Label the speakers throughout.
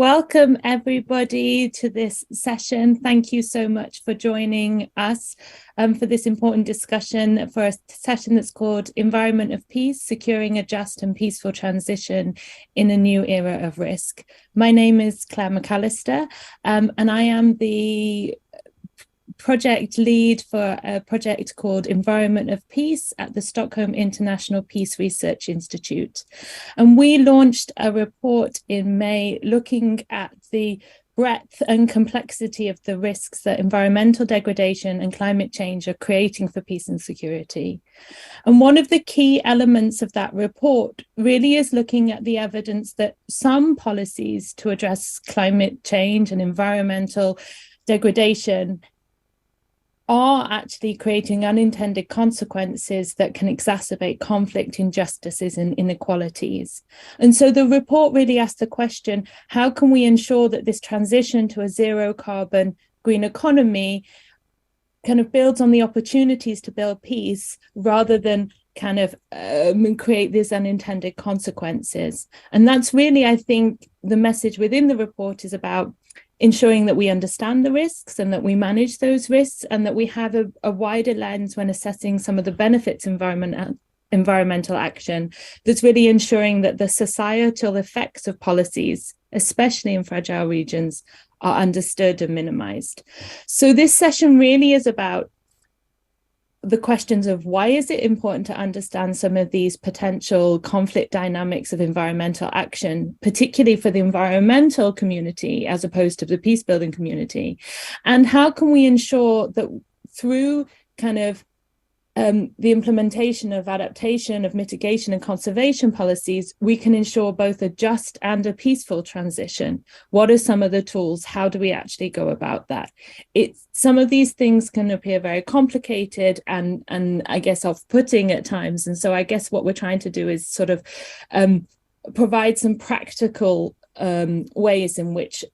Speaker 1: Welcome everybody to this session. Thank you so much for joining us for this important discussion for a session that's called Environment of Peace, Securing a Just and Peaceful Transition in a New Era of Risk. My name is Claire McAllister, and I am the project lead for a project called Environment of Peace at the Stockholm International Peace Research Institute. And we launched a report in May looking at the breadth and complexity of the risks that environmental degradation and climate change are creating for peace and security. And one of the key elements of that report really is looking at the evidence that some policies to address climate change and environmental degradation are actually creating unintended consequences that can exacerbate conflict, injustices, and inequalities. And so the report really asks the question, how can we ensure that this transition to a zero carbon green economy kind of builds on the opportunities to build peace rather than kind of create these unintended consequences? And that's really, I think, the message within the report is about ensuring that we understand the risks and that we manage those risks and that we have a wider lens when assessing some of the benefits environmental action that's really ensuring that the societal effects of policies, especially in fragile regions, are understood and minimized. So this session really is about the questions of why is it important to understand some of these potential conflict dynamics of environmental action, particularly for the environmental community as opposed to the peace building community, and how can we ensure that through kind of the implementation of adaptation, of mitigation and conservation policies, we can ensure both a just and a peaceful transition. What are some of the tools? How do we actually go about that? Some of these things can appear very complicated and I guess off-putting at times. And so I guess what we're trying to do is sort of provide some practical ways in which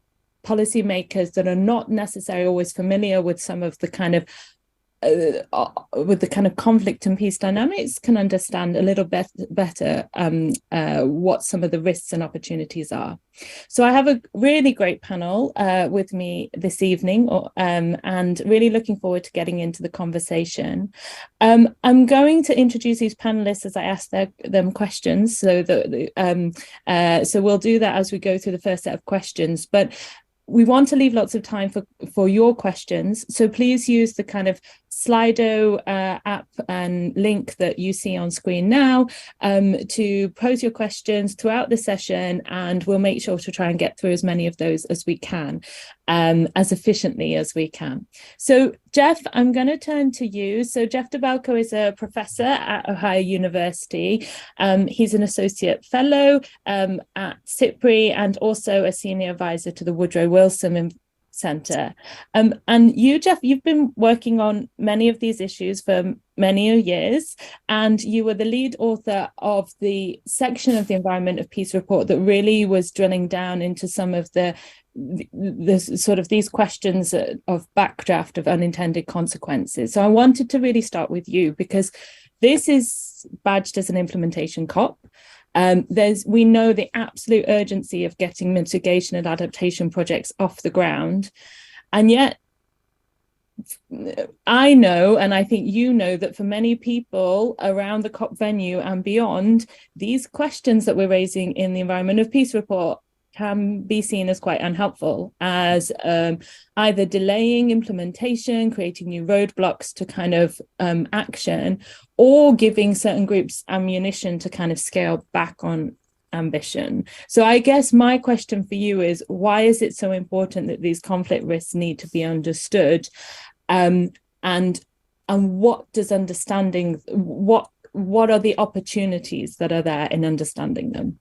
Speaker 1: policymakers that are not necessarily always familiar with some of the kind of conflict and peace dynamics can understand a little bit better what some of the risks and opportunities are. So I have a really great panel with me this evening, and really looking forward to getting into the conversation. I'm going to introduce these panelists as I ask them questions, so we'll do that as we go through the first set of questions, but we want to leave lots of time for your questions. So please use the kind of Slido app and link that you see on screen now to pose your questions throughout the session, and we'll make sure to try and get through as many of those as we can, as efficiently as we can. So Jeff, I'm going to turn to you. So Jeff DeBalco is a professor at Ohio University. He's an associate fellow at SIPRI and also a senior advisor to the Woodrow Wilson Center. And you, Jeff, you've been working on many of these issues for many years, and you were the lead author of the section of the Environment of Peace report that really was drilling down into some of the sort of these questions of backdraft of unintended consequences. So I wanted to really start with you because this is badged as an implementation COP. We know the absolute urgency of getting mitigation and adaptation projects off the ground. And yet, I know, and I think you know, that for many people around the COP venue and beyond, these questions that we're raising in the Environment of Peace report can be seen as quite unhelpful, as either delaying implementation, creating new roadblocks to kind of action, or giving certain groups ammunition to kind of scale back on ambition. So I guess my question for you is, why is it so important that these conflict risks need to be understood? And what does understanding, what are the opportunities that are there in understanding them?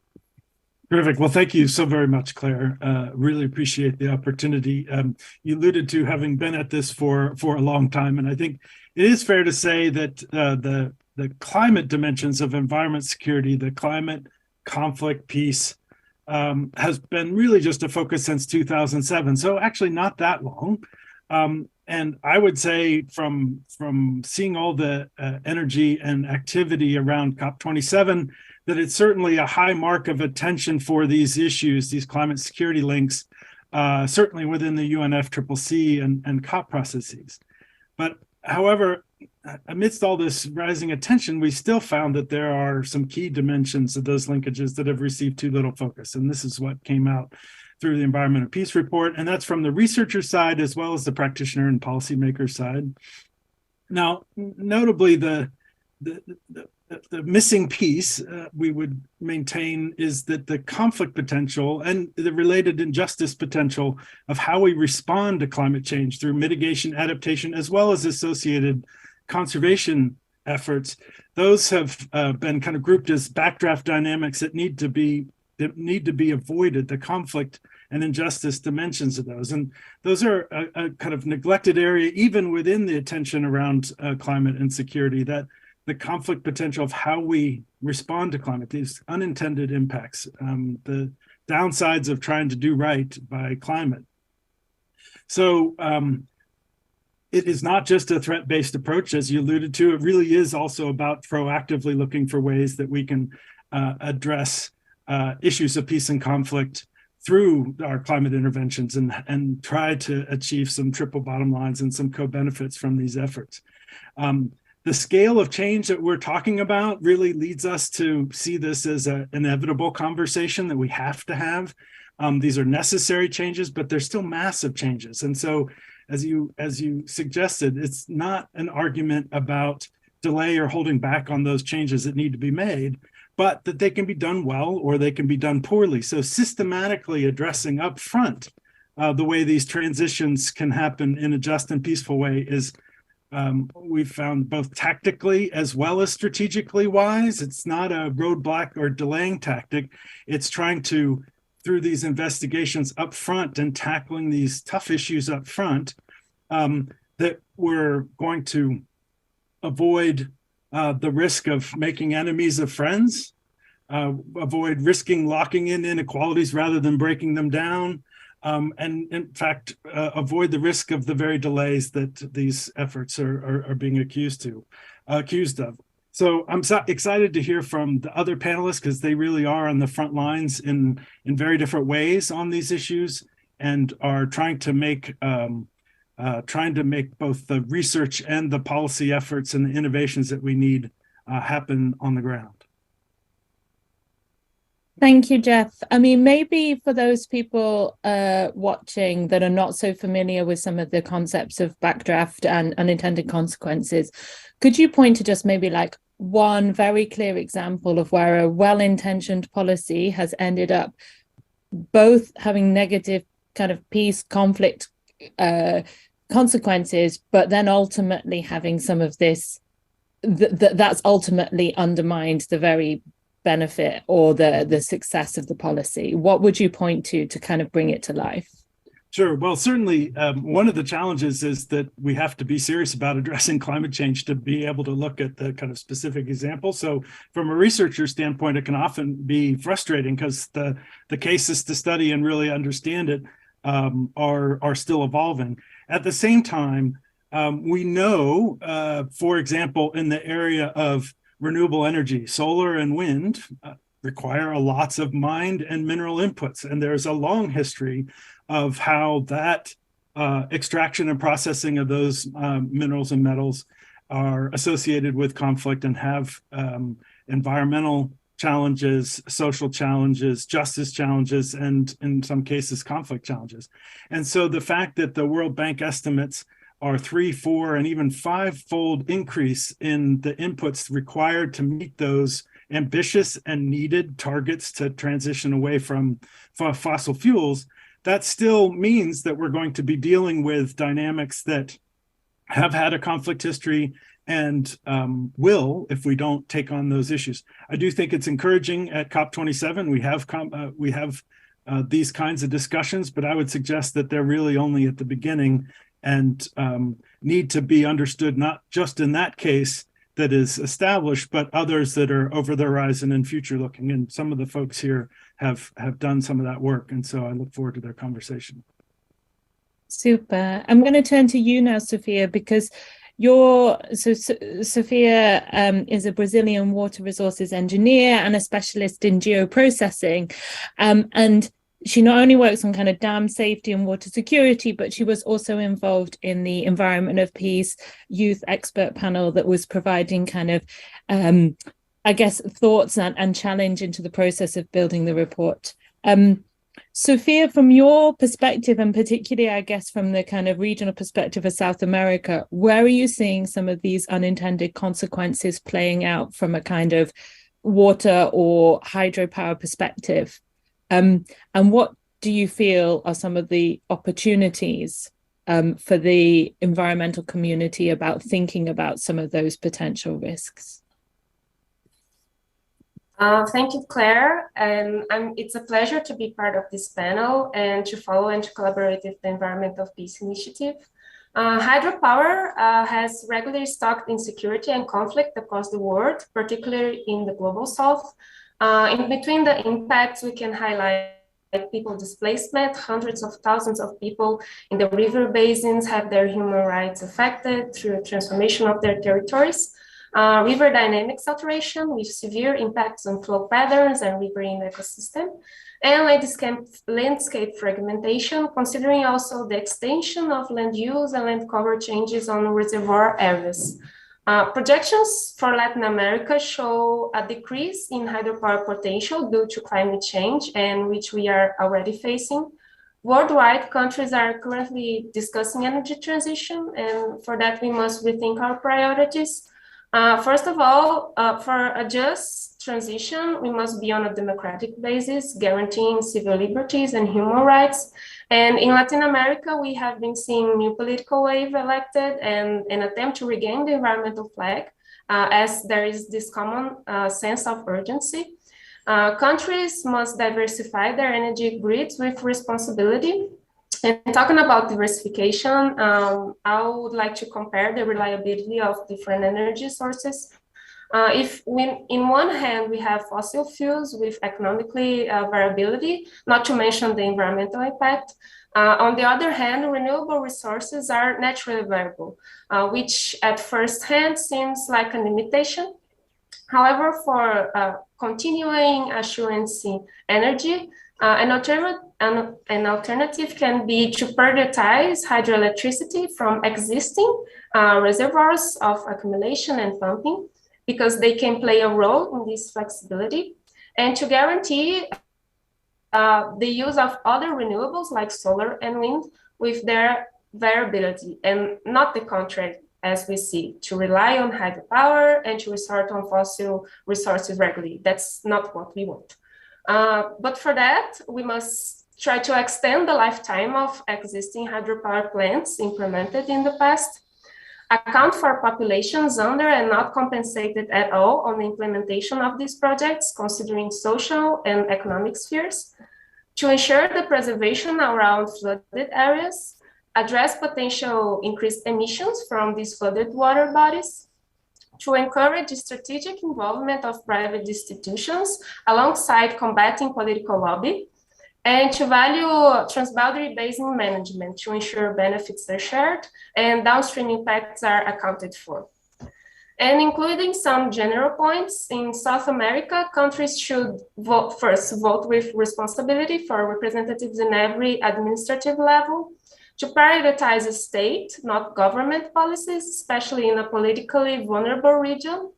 Speaker 2: Terrific. Well, thank you so very much, Claire. Really appreciate the opportunity. You alluded to having been at this for a long time, and I think it is fair to say that the climate dimensions of environment security, the climate, conflict, peace, has been really just a focus since 2007. So actually not that long. And I would say from seeing all the energy and activity around COP27, that it's certainly a high mark of attention for these issues, these climate security links, certainly within the UNFCCC and COP processes. But however, amidst all this rising attention, we still found that there are some key dimensions of those linkages that have received too little focus. And this is what came out through the Environment of Peace report. And that's from the researcher side as well as the practitioner and policymaker side. Now, notably, the missing piece we would maintain is that the conflict potential and the related injustice potential of how we respond to climate change through mitigation, adaptation, as well as associated conservation efforts, those have been kind of grouped as backdraft dynamics that need to be avoided, the conflict and injustice dimensions of those. And those are a kind of neglected area, even within the attention around climate and security, that the conflict potential of how we respond to climate, these unintended impacts, the downsides of trying to do right by climate. So it is not just a threat-based approach, as you alluded to. It really is also about proactively looking for ways that we can address issues of peace and conflict through our climate interventions and try to achieve some triple bottom lines and some co-benefits from these efforts. The scale of change that we're talking about really leads us to see this as an inevitable conversation that we have to have. These are necessary changes, but they're still massive changes. And so, as you suggested, it's not an argument about delay or holding back on those changes that need to be made, but that they can be done well or they can be done poorly. So systematically addressing up front the way these transitions can happen in a just and peaceful way is we've found both tactically as well as strategically wise. It's not a roadblock or delaying tactic. It's trying to, through these investigations up front and tackling these tough issues up front, that we're going to avoid the risk of making enemies of friends, avoid risking locking in inequalities rather than breaking them down, and in fact, avoid the risk of the very delays that these efforts are being accused of. So I'm excited to hear from the other panelists because they really are on the front lines in very different ways on these issues and are trying to make both the research and the policy efforts and the innovations that we need happen on the ground.
Speaker 1: Thank you, Jeff. I mean, maybe for those people watching that are not so familiar with some of the concepts of backdraft and unintended consequences, could you point to just maybe like one very clear example of where a well-intentioned policy has ended up both having negative kind of peace conflict consequences, but then ultimately having some of this that's ultimately undermined the very benefit or the success of the policy? What would you point to kind of bring it to life?
Speaker 2: Sure. Well, certainly one of the challenges is that we have to be serious about addressing climate change to be able to look at the kind of specific example. So from a researcher standpoint, it can often be frustrating because the cases to study and really understand it are still evolving. At the same time, we know, for example, in the area of renewable energy, solar and wind require lots of mined and mineral inputs. And there's a long history of how that extraction and processing of those minerals and metals are associated with conflict and have environmental challenges, social challenges, justice challenges, and in some cases, conflict challenges. And so the fact that the World Bank estimates are 3, 4, and even 5-fold increase in the inputs required to meet those ambitious and needed targets to transition away from fossil fuels, that still means that we're going to be dealing with dynamics that have had a conflict history and will if we don't take on those issues. I do think it's encouraging at COP27. We have these kinds of discussions, but I would suggest that they're really only at the beginning and need to be understood not just in that case that is established, but others that are over the horizon and future looking. And some of the folks here have done some of that work. And so I look forward to their conversation.
Speaker 1: Super. I'm going to turn to you now, Sophia, because Sophia is a Brazilian water resources engineer and a specialist in geoprocessing. And she not only works on kind of dam safety and water security, but she was also involved in the Environment of Peace youth expert panel that was providing kind of, I guess, thoughts and challenge into the process of building the report. Sophia, from your perspective, and particularly, I guess, from the kind of regional perspective of South America, where are you seeing some of these unintended consequences playing out from a kind of water or hydropower perspective? And what do you feel are some of the opportunities for the environmental community about thinking about some of those potential risks?
Speaker 3: Thank you, Claire. And it's a pleasure to be part of this panel and to follow and to collaborate with the Environment of Peace initiative. Hydropower has regularly stalked insecurity and conflict across the world, particularly in the global south. In between the impacts, we can highlight people displacement. Hundreds of thousands of people in the river basins have their human rights affected through transformation of their territories. River dynamics alteration with severe impacts on flow patterns and riverine ecosystem, and landscape fragmentation, considering also the extension of land use and land cover changes on reservoir areas. Projections for Latin America show a decrease in hydropower potential due to climate change, and which we are already facing. Worldwide, countries are currently discussing energy transition, and for that we must rethink our priorities. First of all, for a just transition, we must be on a democratic basis, guaranteeing civil liberties and human rights. And in Latin America, we have been seeing new political wave elected and an attempt to regain the environmental flag, as there is this common sense of urgency. Countries must diversify their energy grids with responsibility. And talking about diversification, I would like to compare the reliability of different energy sources. If in one hand we have fossil fuels with economically variability, not to mention the environmental impact, on the other hand, renewable resources are naturally variable, which at first hand seems like a limitation. However, for continuing assurance energy, an alternative can be to prioritize hydroelectricity from existing reservoirs of accumulation and pumping, because they can play a role in this flexibility, and to guarantee the use of other renewables like solar and wind with their variability, and not the contrary, as we see, to rely on hydropower and to resort on fossil resources regularly. That's not what we want. But for that, we must try to extend the lifetime of existing hydropower plants implemented in the past, account for populations under and not compensated at all on the implementation of these projects, considering social and economic spheres, to ensure the preservation around flooded areas, address potential increased emissions from these flooded water bodies, to encourage strategic involvement of private institutions alongside combating political lobby, and to value transboundary basin management to ensure benefits are shared and downstream impacts are accounted for. And including some general points, in South America, countries should vote with responsibility for representatives in every administrative level, to prioritize a state, not government policies, especially in a politically vulnerable region,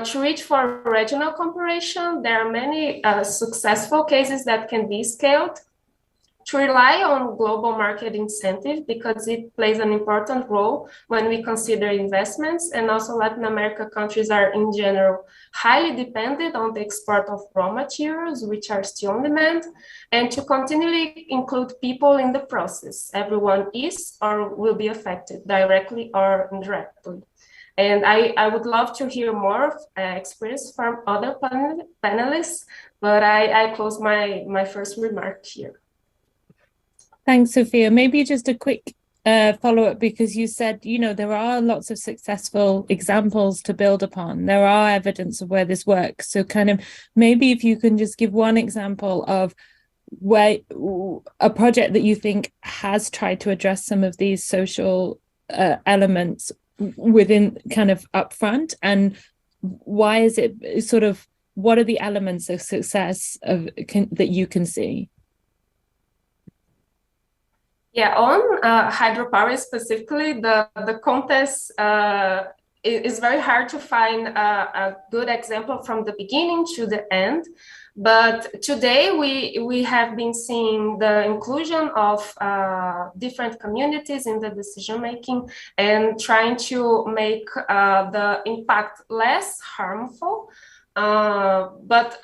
Speaker 3: to reach for regional cooperation. There are many successful cases that can be scaled, to rely on global market incentive because it plays an important role when we consider investments, and also Latin America countries are in general highly dependent on the export of raw materials, which are still on demand, and to continually include people in the process. Everyone is or will be affected directly or indirectly. And I would love to hear more experience from other panelists, but I close my first remark here.
Speaker 1: Thanks, Sophia. Maybe just a quick follow-up, because you said, there are lots of successful examples to build upon. There are evidence of where this works. So kind of maybe if you can just give one example of where a project that you think has tried to address some of these social elements within kind of upfront, and why is it sort of, what are the elements of success that you can see?
Speaker 3: Yeah, on hydropower specifically, the contest is very hard to find a good example from the beginning to the end. But today we have been seeing the inclusion of different communities in the decision making and trying to make the impact less harmful. But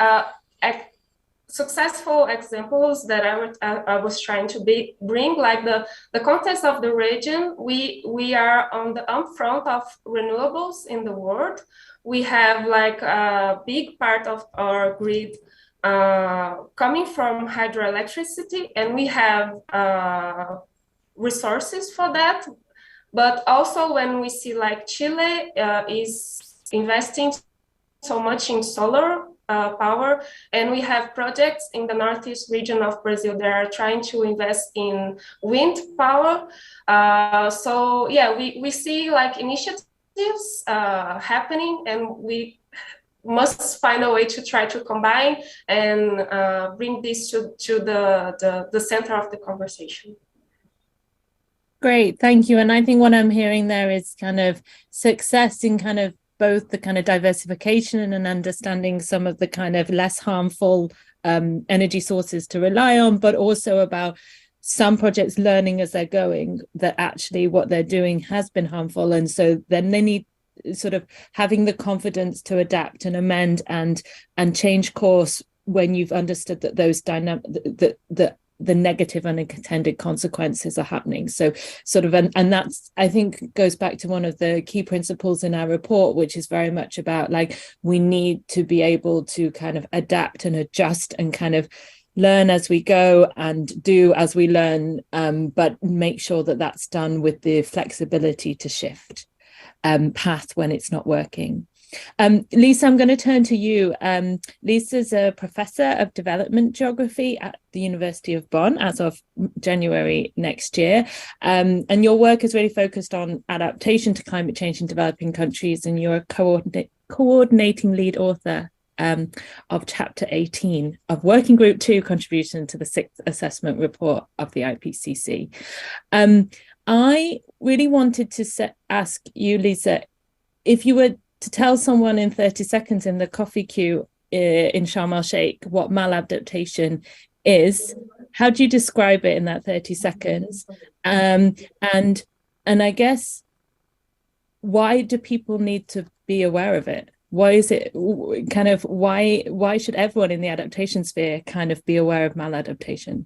Speaker 3: successful examples that I was trying to bring, like the context of the region, we are on the upfront of renewables in the world. We have like a big part of our grid coming from hydroelectricity, and we have resources for that. But also when we see like Chile is investing so much in solar power, and we have projects in the northeast region of Brazil that are trying to invest in wind power. So yeah, we see like initiatives happening, and we must find a way to try to combine and bring this to the center of the conversation.
Speaker 1: Great, thank you. And I think what I'm hearing there is kind of success in kind of both the kind of diversification and understanding some of the kind of less harmful energy sources to rely on, but also about some projects learning as they're going that actually what they're doing has been harmful. And so then they need sort of having the confidence to adapt and amend and change course when you've understood that those the negative unintended consequences are happening. So sort of, and that's, I think, goes back to one of the key principles in our report, which is very much about like, we need to be able to kind of adapt and adjust and kind of learn as we go and do as we learn, but make sure that that's done with the flexibility to shift path when it's not working. Lisa, I'm going to turn to you. Lisa's a professor of development geography at the University of Bonn as of January next year. And your work is really focused on adaptation to climate change in developing countries, and you're a coordinating lead author of Chapter 18 of Working Group 2, Contribution to the 6th Assessment Report of the IPCC. I really wanted to ask you, Lisa, if you were to tell someone in 30 seconds in the coffee queue in Sharm-el-Sheikh what maladaptation is, how do you describe it in that 30 seconds? And I guess, why do people need to be aware of it? Why is it kind of, why should everyone in the adaptation sphere kind of be aware of maladaptation?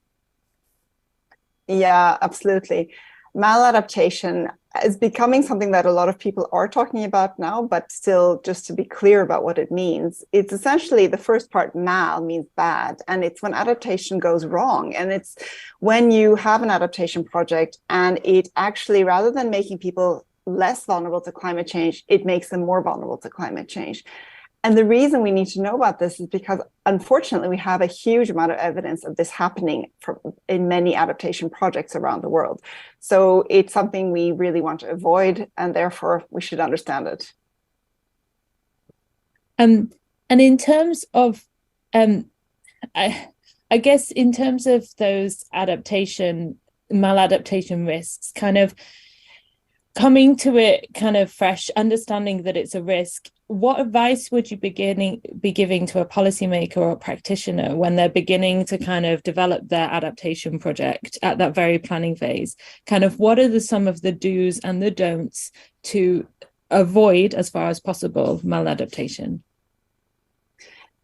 Speaker 4: Yeah, absolutely. Maladaptation is becoming something that a lot of people are talking about now, but still, just to be clear about what it means, it's essentially the first part, mal, means bad, and it's when adaptation goes wrong. And it's when you have an adaptation project and it actually, rather than making people less vulnerable to climate change, it makes them more vulnerable to climate change. And the reason we need to know about this is because, unfortunately, we have a huge amount of evidence of this happening in many adaptation projects around the world. So it's something we really want to avoid, and therefore we should understand it.
Speaker 1: And in terms of, I guess, in terms of those maladaptation risks, kind of coming to it kind of fresh, understanding that it's a risk, what advice would you be giving to a policymaker or a practitioner when they're beginning to kind of develop their adaptation project at that very planning phase? Kind of, what are some of the do's and the don'ts to avoid, as far as possible, maladaptation?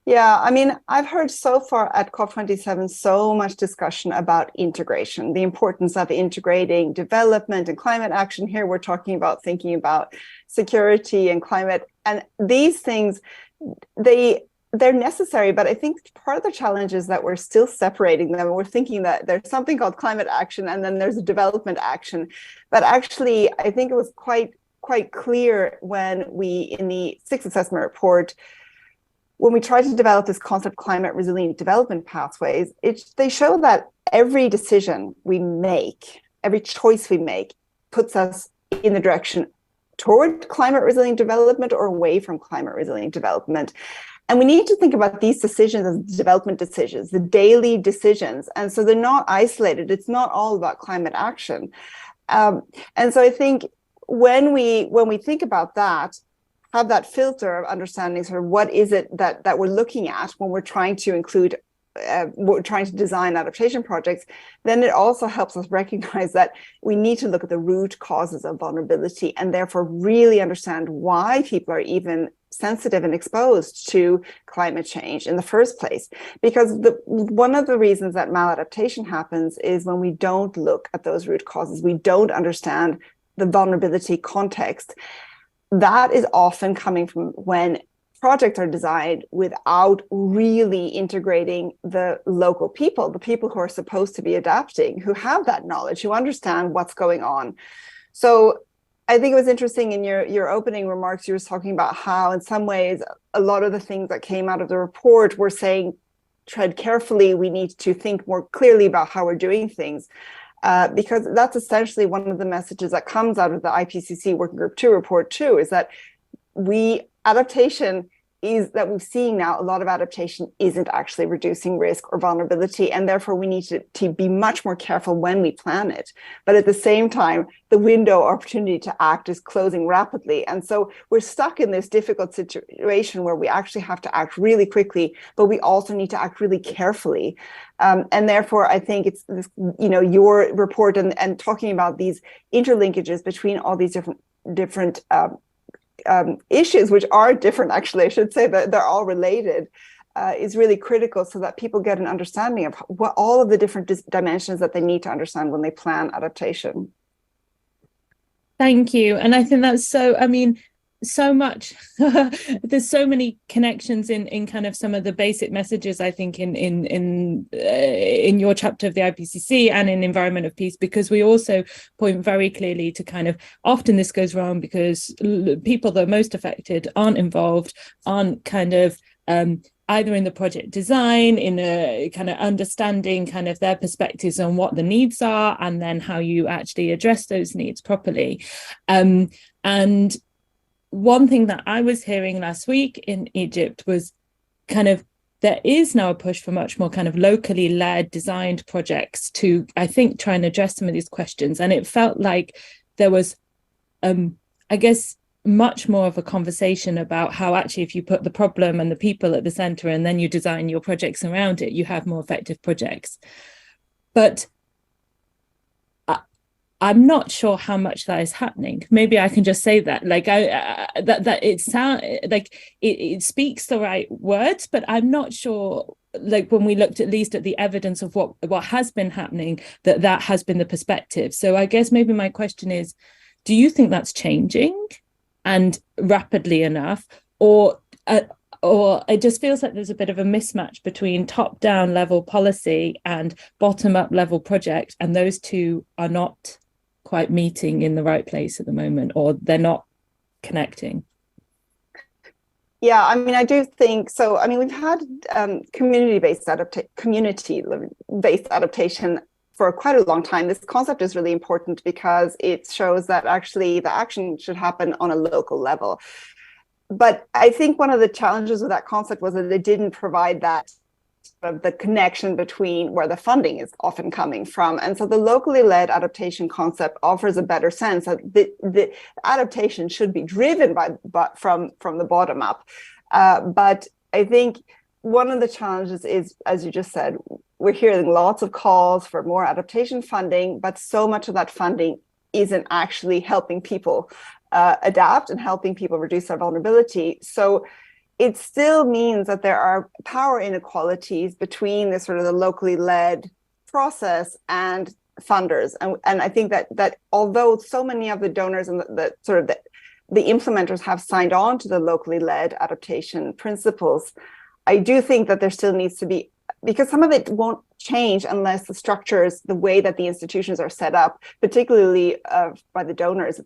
Speaker 4: Yeah, I mean, I've heard so far at COP27 so much discussion about integration, the importance of integrating development and climate action. Here we're talking about thinking about security and climate, and these things, they're necessary, but I think part of the challenge is that we're still separating them. We're thinking that there's something called climate action and then there's a development action. But actually, I think it was quite clear when we, in the 6th assessment report, when we try to develop this concept climate resilient development pathways, they show that every decision we make, every choice we make puts us in the direction toward climate resilient development or away from climate resilient development. And we need to think about these decisions as development decisions, the daily decisions. And so they're not isolated. It's not all about climate action. And so I think when we think about that, have that filter of understanding sort of what is it that we're looking at when we're trying to include, we're trying to design adaptation projects, then it also helps us recognize that we need to look at the root causes of vulnerability and therefore really understand why people are even sensitive and exposed to climate change in the first place. Because one of the reasons that maladaptation happens is when we don't look at those root causes, we don't understand the vulnerability context. That is often coming from when projects are designed without really integrating the local people, the people who are supposed to be adapting, who have that knowledge, who understand what's going on. So I think it was interesting in your opening remarks, you were talking about how in some ways, a lot of the things that came out of the report were saying, tread carefully, we need to think more clearly about how we're doing things. Because that's essentially one of the messages that comes out of the IPCC Working Group 2 report too, is that adaptation is that we're seeing now a lot of adaptation isn't actually reducing risk or vulnerability, and therefore we need to be much more careful when we plan it. But at the same time, the window of opportunity to act is closing rapidly. And so we're stuck in this difficult situation where we actually have to act really quickly, but we also need to act really carefully. And therefore, I think it's this, your report and talking about these interlinkages between all these different issues, which are different, actually, I should say that they're all related, is really critical so that people get an understanding of what all of the different dimensions that they need to understand when they plan adaptation.
Speaker 1: Thank you. And I think that's so much, there's so many connections in kind of some of the basic messages, I think, in your chapter of the IPCC and in Environment of Peace, because we also point very clearly to kind of, often this goes wrong because people that are most affected aren't involved, aren't kind of either in the project design, in a kind of understanding kind of their perspectives on what the needs are, and then how you actually address those needs properly. And one thing that I was hearing last week in Egypt was kind of, there is now a push for much more kind of locally led designed projects to, I think, try and address some of these questions. And it felt like there was, I guess, much more of a conversation about how actually if you put the problem and the people at the center and then you design your projects around it, you have more effective projects. But I'm not sure how much that is happening. Maybe I can just say that, like, that it sounds like it speaks the right words, but I'm not sure. Like when we looked at least at the evidence of what has been happening, that has been the perspective. So I guess maybe my question is, do you think that's changing and rapidly enough, or it just feels like there's a bit of a mismatch between top-down level policy and bottom-up level project, and those two are not quite meeting in the right place at the moment, or they're not connecting?
Speaker 4: Yeah, I mean, I do think so. I mean, we've had community-based adaptation for quite a long time. This concept is really important because it shows that actually the action should happen on a local level. But I think one of the challenges with that concept was that it didn't provide that the connection between where the funding is often coming from. And so the locally led adaptation concept offers a better sense that the adaptation should be driven from the bottom up. But I think one of the challenges is, as you just said, we're hearing lots of calls for more adaptation funding, but so much of that funding isn't actually helping people adapt and helping people reduce their vulnerability. So it still means that there are power inequalities between the sort of the locally led process and funders. And I think that although so many of the donors and the implementers have signed on to the locally led adaptation principles, I do think that there still needs to be, because some of it won't change unless the structures, the way that the institutions are set up, particularly by the donors,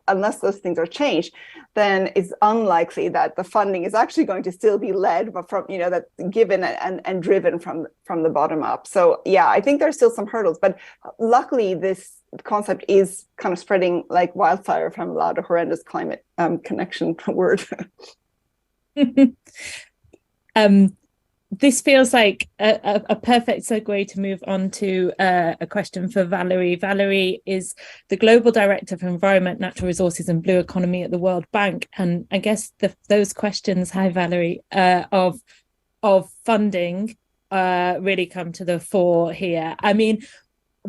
Speaker 4: unless those things are changed, then it's unlikely that the funding is actually going to still be led from, that's given and driven from the bottom up. So yeah, I think there's still some hurdles, but luckily this concept is kind of spreading like wildfire, if I'm allowed a horrendous climate connection word.
Speaker 1: This feels like a perfect segue to move on to a question for Valerie. Valerie is the Global Director for Environment, Natural Resources and Blue Economy at the World Bank. And I guess those questions, hi Valerie, of funding really come to the fore here. I mean,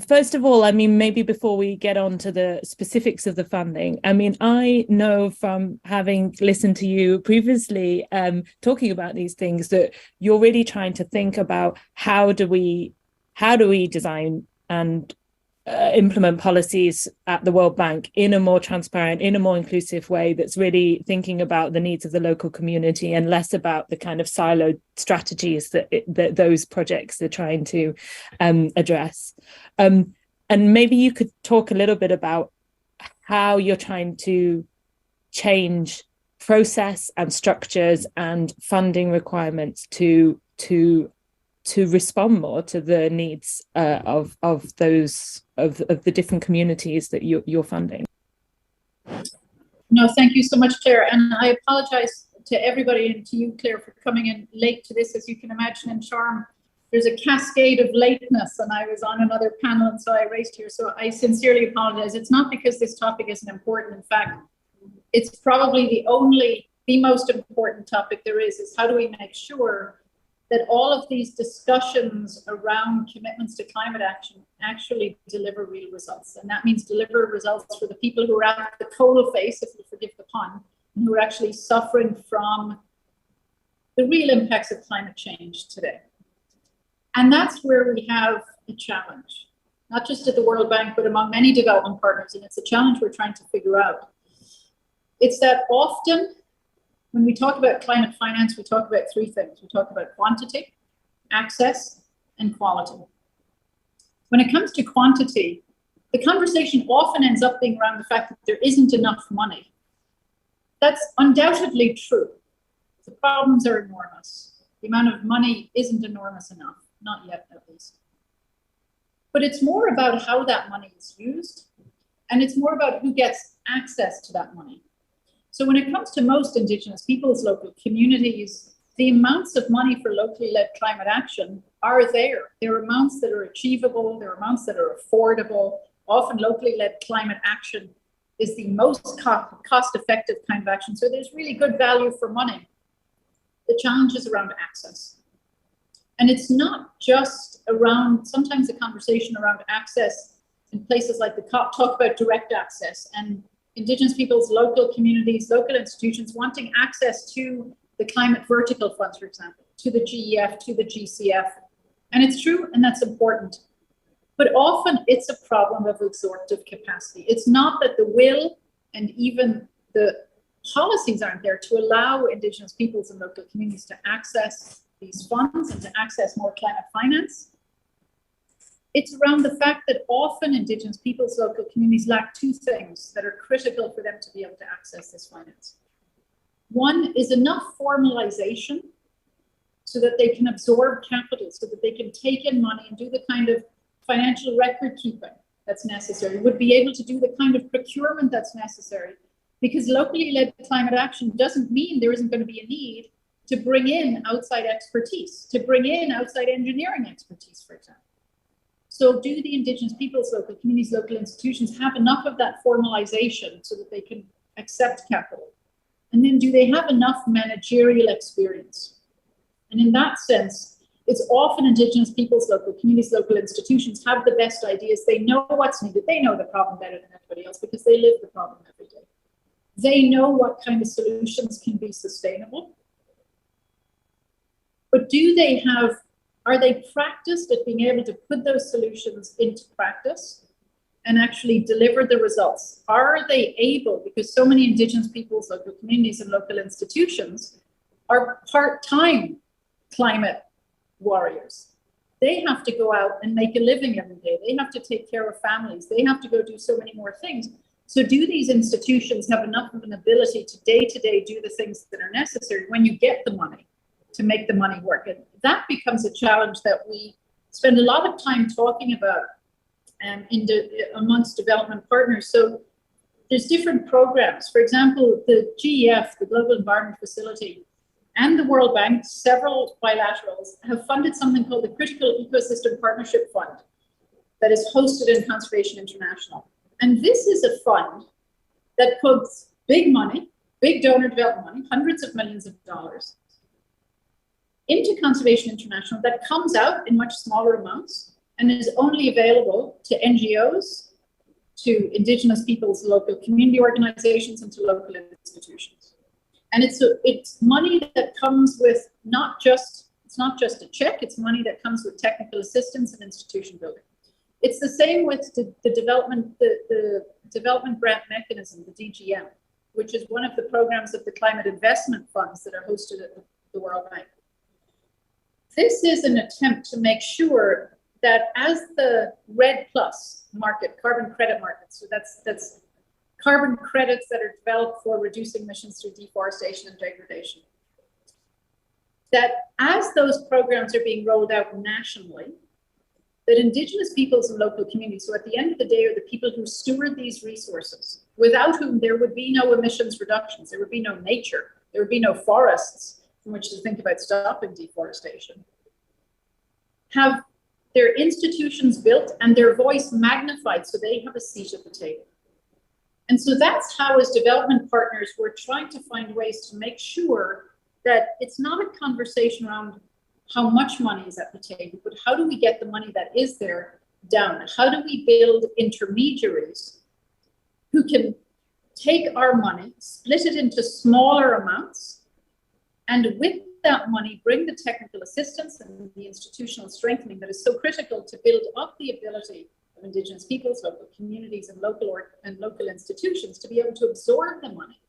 Speaker 1: first of all, maybe before we get on to the specifics of the funding, I know from having listened to you previously talking about these things that you're really trying to think about how do we design and implement policies at the World Bank in a more transparent, in a more inclusive way that's really thinking about the needs of the local community and less about the kind of siloed strategies that those projects are trying to address. And maybe you could talk a little bit about how you're trying to change process and structures and funding requirements to respond more to the needs of the different communities that you're funding.
Speaker 5: No, thank you so much, Claire. And I apologize to everybody and to you, Claire, for coming in late to this. As you can imagine, in Sharm, there's a cascade of lateness, and I was on another panel, and so I raced here. So I sincerely apologize. It's not because this topic isn't important. In fact, it's probably the most important topic there is how do we make sure that all of these discussions around commitments to climate action actually deliver real results. And that means deliver results for the people who are at the coal face, if you forgive the pun, and who are actually suffering from the real impacts of climate change today. And that's where we have a challenge, not just at the World Bank, but among many development partners. And it's a challenge we're trying to figure out. It's that often, when we talk about climate finance, we talk about three things. We talk about quantity, access, and quality. When it comes to quantity, the conversation often ends up being around the fact that there isn't enough money. That's undoubtedly true. The problems are enormous. The amount of money isn't enormous enough, not yet at least. But it's more about how that money is used, and it's more about who gets access to that money. So when it comes to most Indigenous peoples, local communities, the amounts of money for locally led climate action are there. There are amounts that are achievable, there are amounts that are affordable. Often locally led climate action is the most cost-effective kind of action. So there's really good value for money. The challenge is around access. And it's not just around, sometimes the conversation around access in places like the COP talk about direct access and Indigenous peoples, local communities, local institutions wanting access to the climate vertical funds, for example, to the GEF, to the GCF. And it's true, and that's important. But often it's a problem of absorptive capacity. It's not that the will and even the policies aren't there to allow Indigenous peoples and local communities to access these funds and to access more climate finance. It's around the fact that often Indigenous peoples, local communities lack two things that are critical for them to be able to access this finance. One is enough formalization so that they can absorb capital, so that they can take in money and do the kind of financial record keeping that's necessary, would be able to do the kind of procurement that's necessary. Because locally led climate action doesn't mean there isn't going to be a need to bring in outside expertise, to bring in outside engineering expertise, for example. So do the Indigenous peoples, local communities, local institutions have enough of that formalization so that they can accept capital? And then do they have enough managerial experience? And in that sense, it's often Indigenous peoples, local communities, local institutions have the best ideas. They know what's needed. They know the problem better than everybody else because they live the problem every day. They know what kind of solutions can be sustainable. But are they practiced at being able to put those solutions into practice and actually deliver the results? Are they able, because so many Indigenous peoples, local communities and local institutions are part-time climate warriors. They have to go out and make a living every day. They have to take care of families. They have to go do so many more things. So do these institutions have enough of an ability to day-to-day do the things that are necessary when you get the money to make the money work? And that becomes a challenge that we spend a lot of time talking about amongst development partners. So there's different programs. For example, the GEF, the Global Environment Facility, and the World Bank, several bilaterals, have funded something called the Critical Ecosystem Partnership Fund that is hosted in Conservation International. And this is a fund that puts big money, big donor development money, hundreds of millions of dollars, into Conservation International that comes out in much smaller amounts and is only available to NGOs, to Indigenous peoples, local community organizations, and to local institutions. And it's money that comes with it's not just a check, it's money that comes with technical assistance and institution building. It's the same with the development grant mechanism, the DGM, which is one of the programs of the climate investment funds that are hosted at the World Bank. This is an attempt to make sure that as the REDD+ market, carbon credit market, so that's carbon credits that are developed for reducing emissions through deforestation and degradation, that as those programs are being rolled out nationally, that Indigenous peoples and local communities, so at the end of the day are the people who steward these resources, without whom there would be no emissions reductions, there would be no nature, there would be no forests from which to think about stopping deforestation, have their institutions built and their voice magnified so they have a seat at the table. And so that's how, as development partners, we're trying to find ways to make sure that it's not a conversation around how much money is at the table, but how do we get the money that is there down? How do we build intermediaries who can take our money, split it into smaller amounts, and with that money, bring the technical assistance and the institutional strengthening that is so critical to build up the ability of Indigenous peoples, local communities, and local institutions to be able to absorb the money,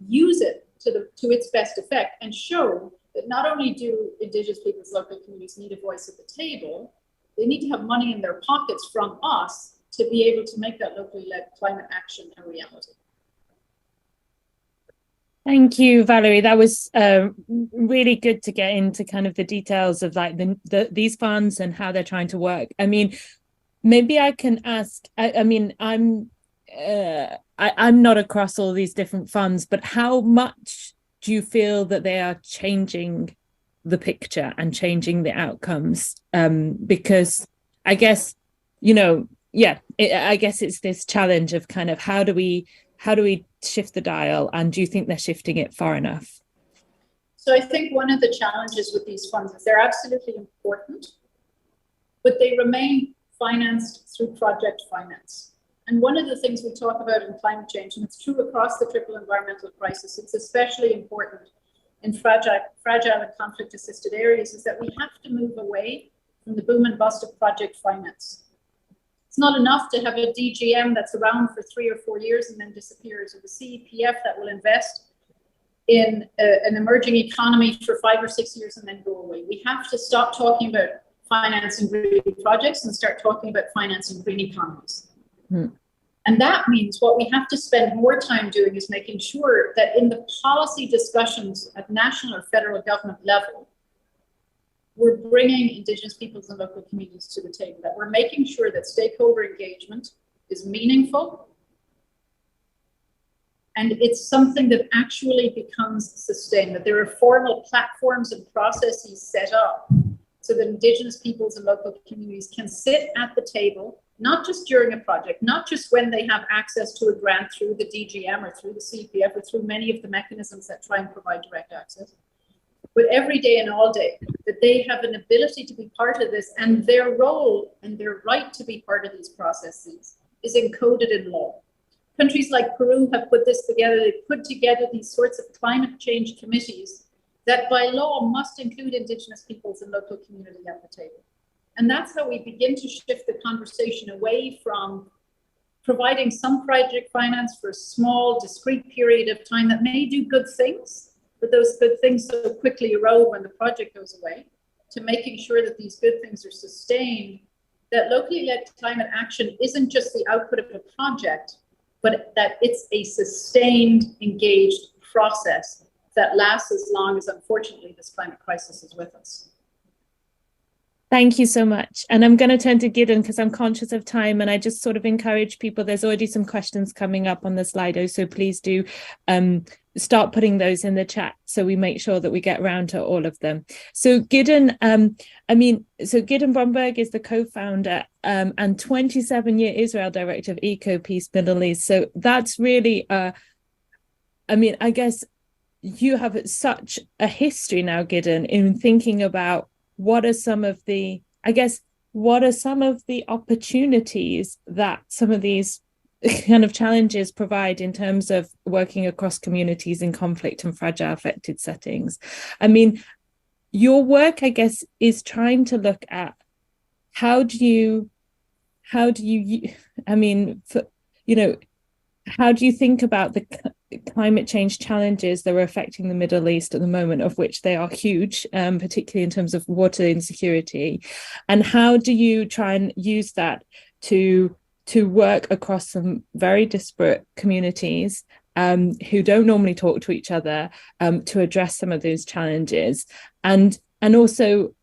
Speaker 5: use it to its best effect, and show that not only do Indigenous peoples, local communities need a voice at the table, they need to have money in their pockets from us to be able to make that locally led climate action a reality.
Speaker 1: Thank you, Valerie. That was really good to get into kind of the details of like these funds and how they're trying to work. I mean, maybe I can ask, I'm not across all these different funds, but how much do you feel that they are changing the picture and changing the outcomes? Because I guess, I guess it's this challenge of kind of how do we shift the dial, and do you think they're shifting it far enough?
Speaker 5: So I think one of the challenges with these funds is they're absolutely important, but they remain financed through project finance. And one of the things we talk about in climate change, and it's true across the triple environmental crisis, it's especially important in fragile and conflict-assisted areas, is that we have to move away from the boom and bust of project finance. It's not enough to have a DGM that's around for 3 or 4 years and then disappears, or the CEPF that will invest in an emerging economy for 5 or 6 years and then go away. We have to stop talking about financing green projects and start talking about financing green economies. And that means what we have to spend more time doing is making sure that in the policy discussions at national or federal government level, we're bringing Indigenous peoples and local communities to the table, that we're making sure that stakeholder engagement is meaningful and it's something that actually becomes sustained, that there are formal platforms and processes set up so that Indigenous peoples and local communities can sit at the table, not just during a project, not just when they have access to a grant through the DGM or through the CPF or through many of the mechanisms that try and provide direct access, but every day and all day, that they have an ability to be part of this, and their role and their right to be part of these processes is encoded in law. Countries like Peru have put this together. They've put together these sorts of climate change committees that by law must include Indigenous peoples and local community at the table. And that's how we begin to shift the conversation away from providing some project finance for a small, discrete period of time that may do good things, but those good things so quickly erode when the project goes away, to making sure that these good things are sustained, that locally led climate action isn't just the output of a project, but that it's a sustained, engaged process that lasts as long as, unfortunately, this climate crisis is with us.
Speaker 1: Thank you so much. And I'm going to turn to Gideon because I'm conscious of time, and I just sort of encourage people. There's already some questions coming up on the Slido, so please do start putting those in the chat so we make sure that we get around to all of them. So Gideon, Gideon Bromberg is the co-founder and 27-year Israel Director of EcoPeace Middle East. So that's really, I guess you have such a history now, Gideon, in thinking about what are some of the opportunities that some of these kind of challenges provide in terms of working across communities in conflict and fragile affected settings. I mean, your work, I guess, is trying to look at how do you think about the climate change challenges that are affecting the Middle East at the moment, of which they are huge, particularly in terms of water insecurity, and how do you try and use that to work across some very disparate communities who don't normally talk to each other to address some of those challenges, and also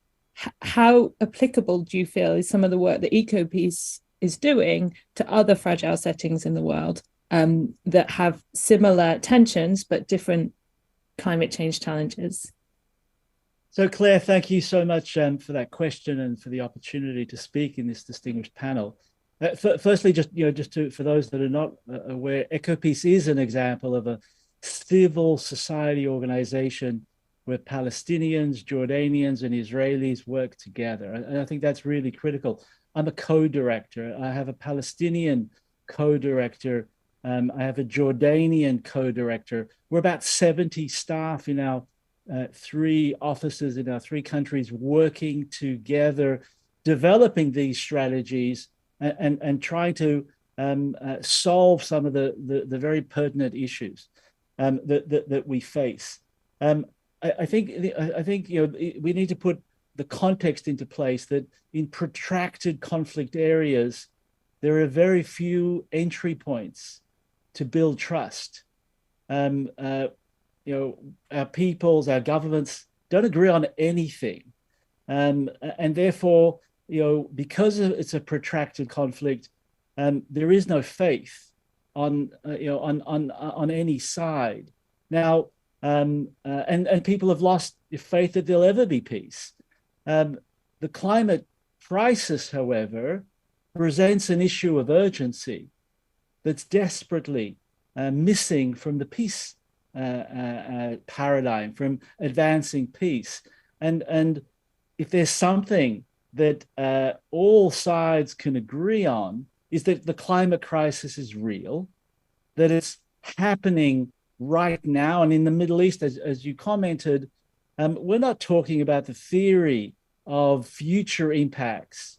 Speaker 1: how applicable do you feel is some of the work that EcoPeace is doing to other fragile settings in the world that have similar tensions but different climate change challenges?
Speaker 6: So Claire, thank you so much for that question and for the opportunity to speak in this distinguished panel. Firstly, for those that are not aware, EcoPeace is an example of a civil society organization where Palestinians, Jordanians, and Israelis work together. And I think that's really critical. I'm a co-director. I have a Palestinian co-director. I have a Jordanian co-director. We're about 70 staff in our 3 offices in our 3 countries working together, developing these strategies and trying to solve some of the very pertinent issues that we face. I think we need to put the context into place that in protracted conflict areas, there are very few entry points to build trust. Our peoples, our governments don't agree on anything, and therefore, because it's a protracted conflict, there is no faith on any side now, and people have lost faith that there'll ever be peace. The climate crisis, however, presents an issue of urgency that's desperately missing from the peace paradigm, from advancing peace. And if there's something that all sides can agree on, is that the climate crisis is real, that it's happening right now. And in the Middle East, as you commented, we're not talking about the theory of future impacts.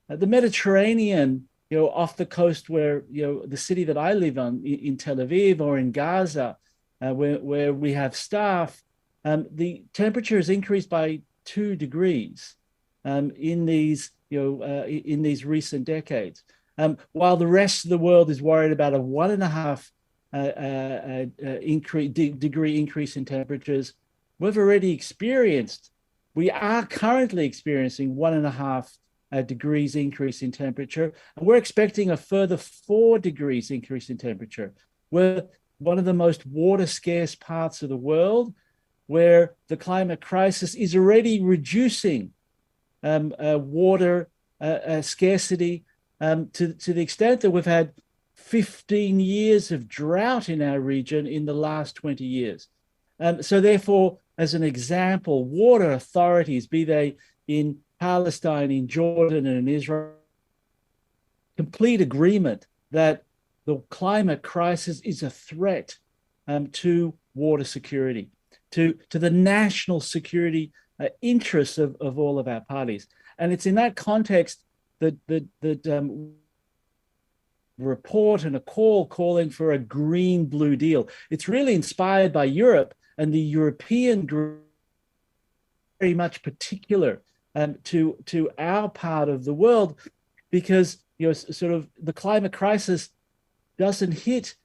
Speaker 6: The Mediterranean, off the coast where, the city that I live on in Tel Aviv or in Gaza, where we have staff, the temperature has increased by 2 degrees in these recent decades. While the rest of the world is worried about a 1.5 degree increase in temperatures, we are currently experiencing 1.5 degrees increase in temperature, and we're expecting a further 4 degrees increase in temperature. We're one of the most water scarce parts of the world, where the climate crisis is already reducing water scarcity to the extent that we've had 15 years of drought in our region in the last 20 years. So therefore, as an example, water authorities, be they in Palestine, in Jordan, and in Israel, complete agreement that the climate crisis is a threat to water security, to the national security interests of all of our parties. And it's in that context that report and a call calling for a green-blue deal. It's really inspired by Europe and the European group, very much particular to our part of the world, because sort of the climate crisis doesn't hit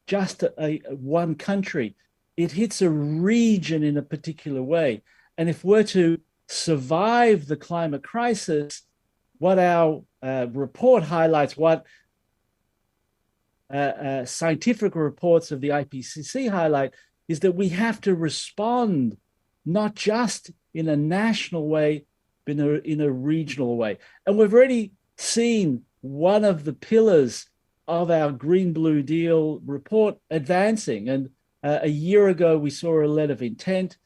Speaker 6: just one country. It hits a region in a particular way. And if we're to survive the climate crisis, what our report highlights, what scientific reports of the IPCC highlight, is that we have to respond not just in a national way, but in a regional way. And we've already seen one of the pillars of our Green Blue Deal report advancing. And a year ago, we saw a letter of intent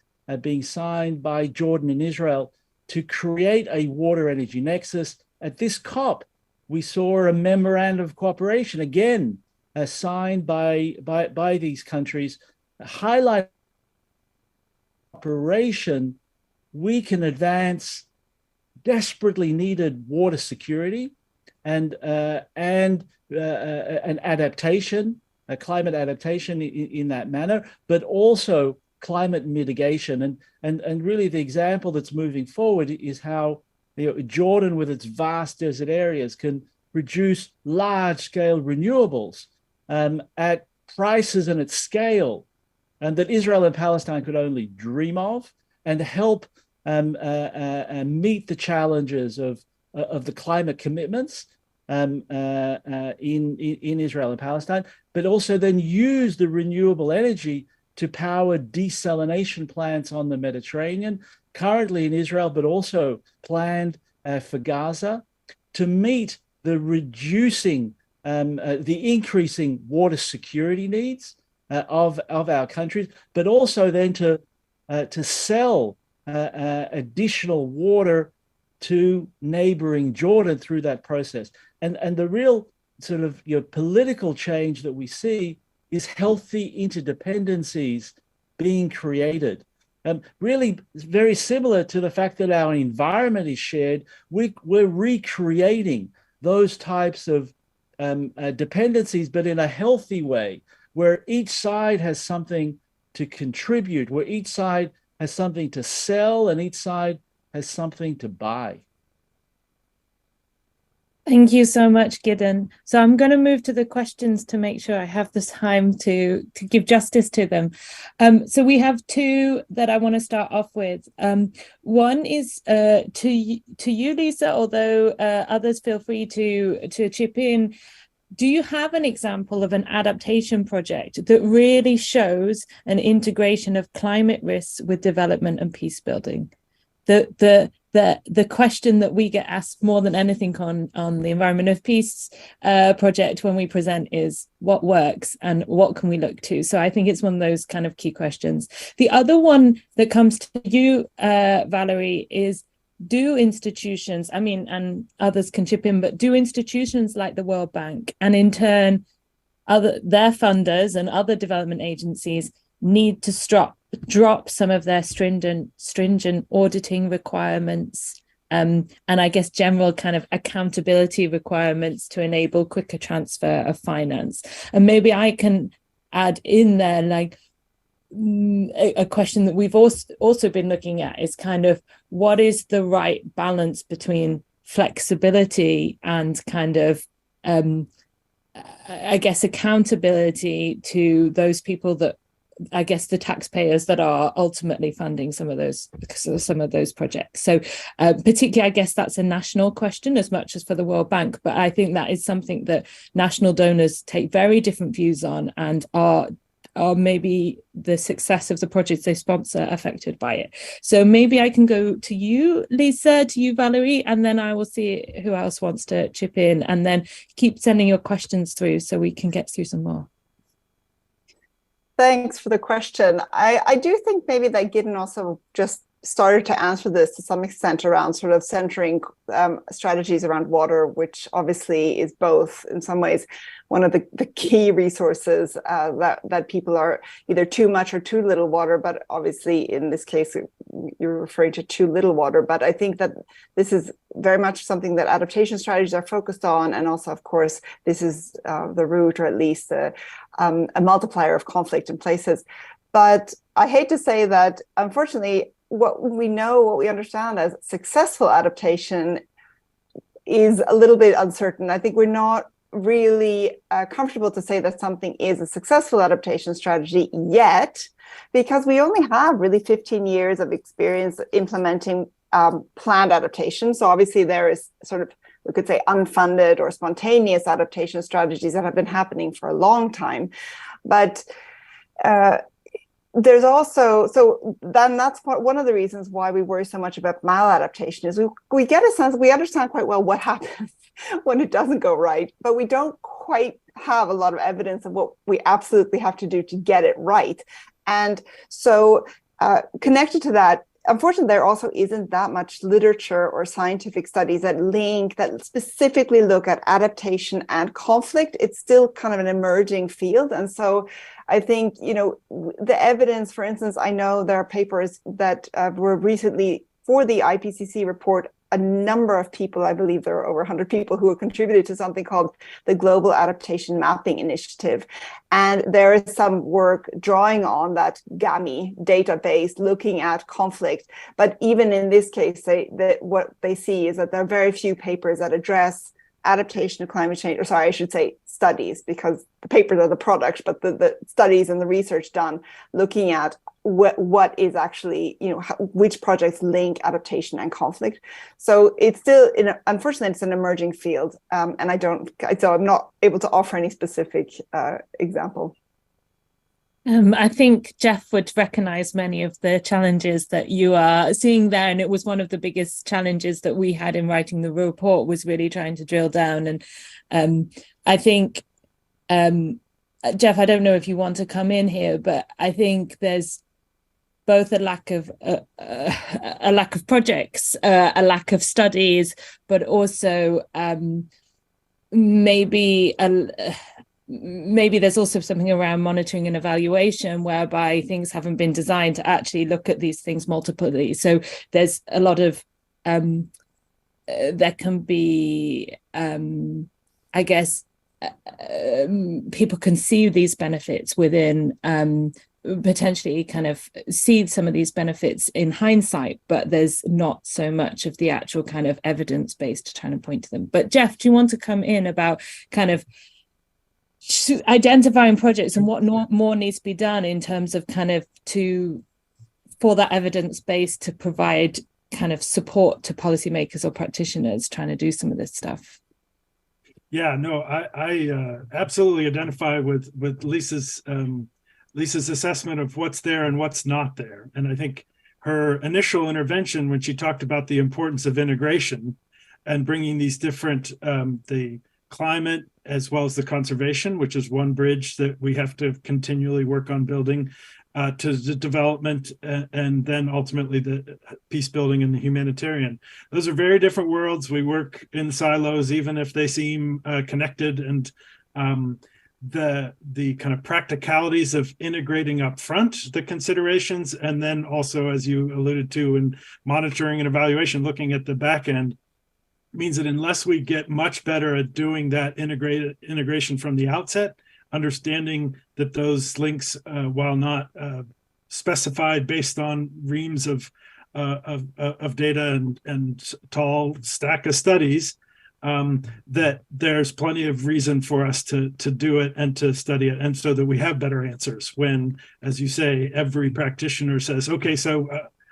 Speaker 6: being signed by Jordan and Israel to create a water energy nexus. At this COP, we saw a memorandum of cooperation, again, signed by these countries, highlight cooperation. We can advance desperately needed water security and adaptation, climate adaptation in that manner, but also climate mitigation. And really the example that's moving forward is how Jordan, with its vast desert areas, can produce large-scale renewables at prices and at scale that Israel and Palestine could only dream of, and help meet the challenges of the climate commitments in Israel and Palestine, but also then use the renewable energy to power desalination plants on the Mediterranean, currently in Israel, but also planned for Gaza, to meet the increasing water security needs of our countries, but also then to sell additional water to neighboring Jordan through that process. And the real sort of political change that we see is healthy interdependencies being created. Really very similar to the fact that our environment is shared. We're recreating those types of dependencies, but in a healthy way, where each side has something to contribute, where each side has something to sell and each side has something to buy.
Speaker 1: Thank you so much, Gideon. So I'm going to move to the questions to make sure I have the time to give justice to them. So we have two that I want to start off with. One is to you, Lisa, although others feel free to chip in. Do you have an example of an adaptation project that really shows an integration of climate risks with development and peace building? The question that we get asked more than anything on the Environment of Peace project when we present is what works and what can we look to? So I think it's one of those kind of key questions. The other one that comes to you, Valerie, is do institutions, I mean, and others can chip in, but do institutions like the World Bank and in turn their funders and other development agencies need to drop some of their stringent auditing requirements and I guess general kind of accountability requirements to enable quicker transfer of finance? And maybe I can add in there, like, a question that we've also been looking at is kind of what is the right balance between flexibility and kind of I guess accountability to those people that I guess the taxpayers that are ultimately funding some of those projects. So particularly, I guess that's a national question as much as for the World Bank, but I think that is something that national donors take very different views on and are maybe the success of the projects they sponsor affected by it. So maybe I can go to you, Lisa, to you, Valerie, and then I will see who else wants to chip in, and then keep sending your questions through so we can get through some more.
Speaker 4: Thanks for the question. I do think maybe that Gideon also just started to answer this to some extent around sort of centering strategies around water, which obviously is both in some ways one of the key resources that people are either too much or too little water, but obviously in this case you're referring to too little water. But I think that this is very much something that adaptation strategies are focused on, and also of course this is the root, or at least a multiplier of conflict in places. But I hate to say that unfortunately what we understand as successful adaptation is a little bit uncertain. I think we're not really comfortable to say that something is a successful adaptation strategy yet, because we only have really 15 years of experience implementing planned adaptation. So obviously there is sort of, we could say, unfunded or spontaneous adaptation strategies that have been happening for a long time. But there's also, so then that's one of the reasons why we worry so much about maladaptation is we get a sense, we understand quite well what happens when it doesn't go right, but we don't quite have a lot of evidence of what we absolutely have to do to get it right. And so connected to that, unfortunately, there also isn't that much literature or scientific studies that specifically look at adaptation and conflict. It's still kind of an emerging field. And so I think, the evidence, for instance, I know there are papers that were recently for the IPCC report, a number of people, I believe there are over 100 people who have contributed to something called the Global Adaptation Mapping Initiative. And there is some work drawing on that GAMI database, looking at conflict. But even in this case, what they see is that there are very few papers that address adaptation to climate change, or sorry, I should say studies, because the papers are the product, but the studies and the research done looking at what is actually, which projects link adaptation and conflict. So it's still, unfortunately, it's an emerging field, and so I'm not able to offer any specific example.
Speaker 1: I think Jeff would recognize many of the challenges that you are seeing there. And it was one of the biggest challenges that we had in writing the report, was really trying to drill down. And I think, Jeff, I don't know if you want to come in here, but I think there's both a lack of projects, a lack of studies, but also maybe there's also something around monitoring and evaluation, whereby things haven't been designed to actually look at these things multiply. So there's a lot of there can be I guess people can see these benefits within potentially kind of see some of these benefits in hindsight, but there's not so much of the actual kind of evidence based to trying to point to them. But Jeff, do you want to come in about kind of identifying projects and what more needs to be done in terms of kind of for that evidence base to provide kind of support to policymakers or practitioners trying to do some of this stuff?
Speaker 2: Yeah, no, I absolutely identify with Lisa's assessment of what's there and what's not there. And I think her initial intervention, when she talked about the importance of integration and bringing these different, the climate as well as the conservation, which is one bridge that we have to continually work on building, to the development, and then ultimately the peace building and the humanitarian. Those are very different worlds. We work in silos, even if they seem connected. And the kind of practicalities of integrating up front the considerations, and then also, as you alluded to, in monitoring and evaluation, looking at the back end, means that unless we get much better at doing that integration from the outset, understanding that those links, while not specified based on reams of data and tall stack of studies, that there's plenty of reason for us to do it and to study it, and so that we have better answers when, as you say, every practitioner says, okay, so